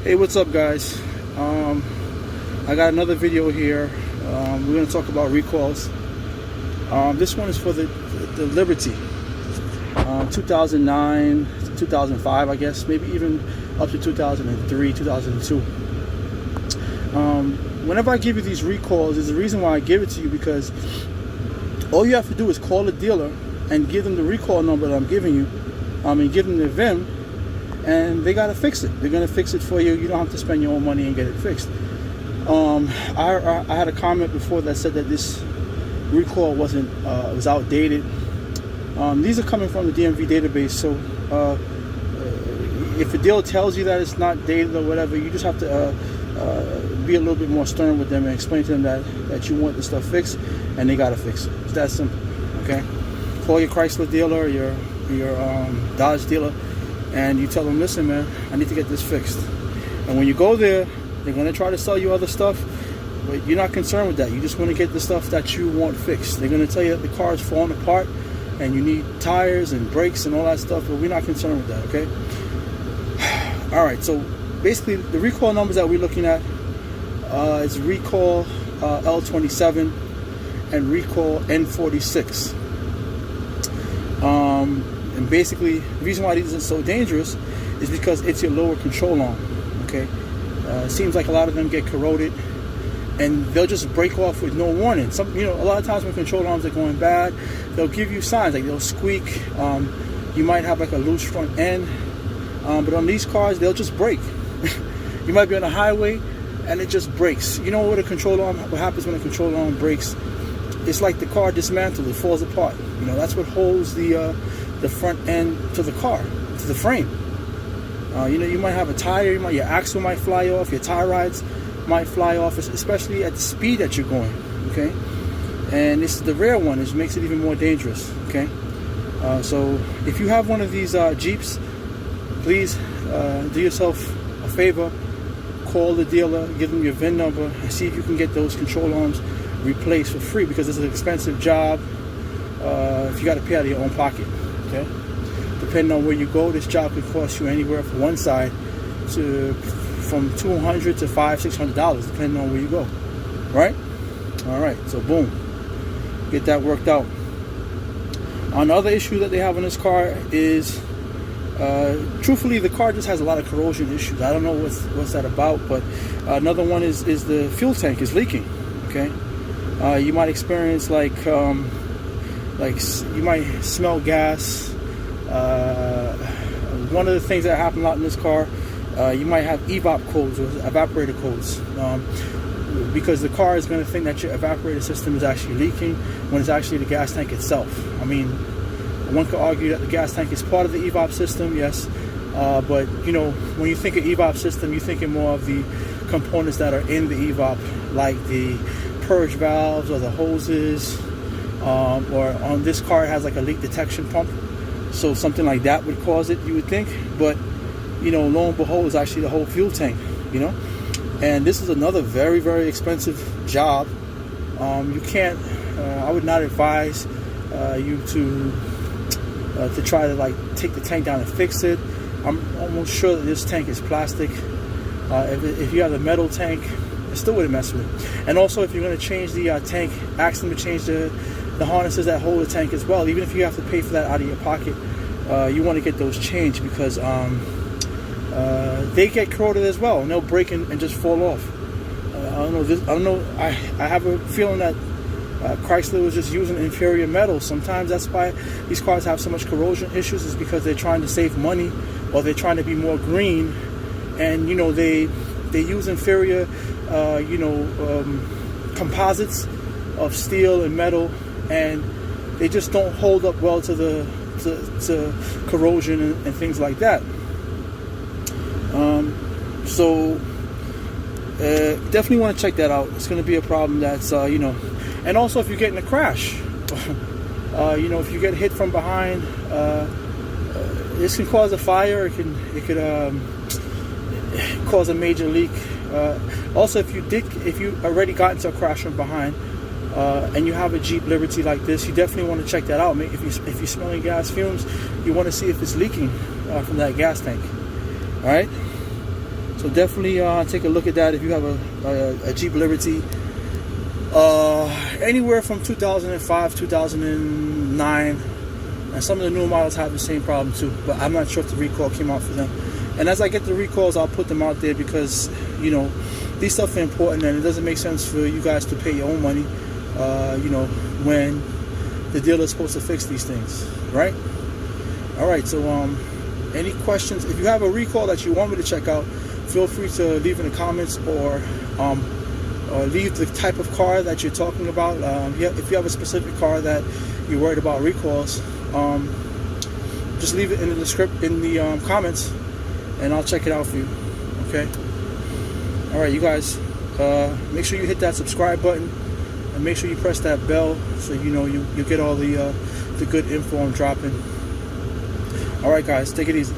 Hey, what's up, guys? I got another video here. We're going to talk about recalls. This one is for the Liberty, 2009, 2005, I guess, maybe even up to 2003, 2002. Whenever I give you these recalls, there's a reason why I give it to you, because all you have to do is call the dealer and give them the recall number that I'm giving you, and give them the VIN, and they got to fix it. They're going to fix it for you. You don't have to spend your own money and get it fixed. I had a comment before that said that this recall was outdated. These are coming from the DMV database, so if the dealer tells you that it's not dated or whatever, you just have to be a little bit more stern with them and explain to them that you want the stuff fixed, and they got to fix it. It's that simple. Okay? Call your Chrysler dealer, your Dodge dealer, and you tell them, listen, man, I need to get this fixed. And when you go there, they're going to try to sell you other stuff, but you're not concerned with that. You just want to get the stuff that you want fixed. They're going to tell you that the car is falling apart and you need tires and brakes and all that stuff, but we're not concerned with that, okay? All right, so basically the recall numbers that we're looking at is recall L27 and recall N46. And basically, the reason why these are so dangerous is because it's your lower control arm. Okay, it seems like a lot of them get corroded, and they'll just break off with no warning. A lot of times when control arms are going bad, they'll give you signs, like they'll squeak. You might have like a loose front end, but on these cars, they'll just break. You might be on a highway, and it just breaks. You know what what happens when a control arm breaks? It's like the car dismantled, it falls apart. That's what holds the front end to the car, to the frame. You might have a tire, your axle might fly off, your tie rods might fly off, especially at the speed that you're going, okay? And this is the rare one, which makes it even more dangerous, okay? So if you have one of these Jeeps, please do yourself a favor, call the dealer, give them your VIN number, and see if you can get those control arms replaced for free, because it's an expensive job. If you got to pay out of your own pocket, okay? Depending on where you go, this job could cost you anywhere from one side from $200 to $500-$600, depending on where you go. Right? All right. So boom, get that worked out. Another issue that they have on this car is, truthfully, the car just has a lot of corrosion issues. I don't know what's that about, but another one is the fuel tank is leaking. Okay. You might experience like you might smell gas. One of the things that happen a lot in this car, you might have evap codes or evaporator codes, because the car is going to think that your evaporator system is actually leaking when it's actually the gas tank itself. I mean, one could argue that the gas tank is part of the evap system, yes, but when you think of evap system, you're thinking more of the components that are in the evap, like the purge valves or the hoses, or on this car it has like a leak detection pump, so something like that would cause it, you would think. But lo and behold, it's actually the whole fuel tank. And this is another very, very expensive job. You can't I would not advise you to try to take the tank down and fix it. I'm almost sure that this tank is plastic. If you have a metal tank, I still wouldn't mess with it. And also, if you're going to change the tank, ask them to change the harnesses that hold the tank as well. Even if you have to pay for that out of your pocket, you want to get those changed, because they get corroded as well, and they'll break and just fall off. I have a feeling that Chrysler was just using inferior metals. Sometimes that's why these cars have so much corrosion issues, is because they're trying to save money, or they're trying to be more green, and they use inferior composites of steel and metal, and they just don't hold up well to corrosion and things like that. So definitely want to check that out. It's going to be a problem that's and also if you get in a crash, if you get hit from behind, this can cause a fire. It could cause a major leak. Also, if you already got into a crash from behind, and you have a Jeep Liberty like this, you definitely want to check that out. If you're smelling gas fumes, you want to see if it's leaking from that gas tank. All right. So So definitely take a look at that if you have a Jeep Liberty. Anywhere from 2005, 2009, and some of the newer models have the same problem too, but I'm not sure if the recall came out for them. And as I get the recalls, I'll put them out there because, you know, these stuff are important, and it doesn't make sense for you guys to pay your own money, you know, when the dealer is supposed to fix these things, right? All right, so any questions? If you have a recall that you want me to check out, feel free to leave in the comments, or leave the type of car that you're talking about. If you have a specific car that you're worried about recalls, just leave it in the comments, and I'll check it out for you. Okay. All right, you guys, make sure you hit that subscribe button, and make sure you press that bell so you know you get all the good info I'm dropping. All right, guys, take it easy.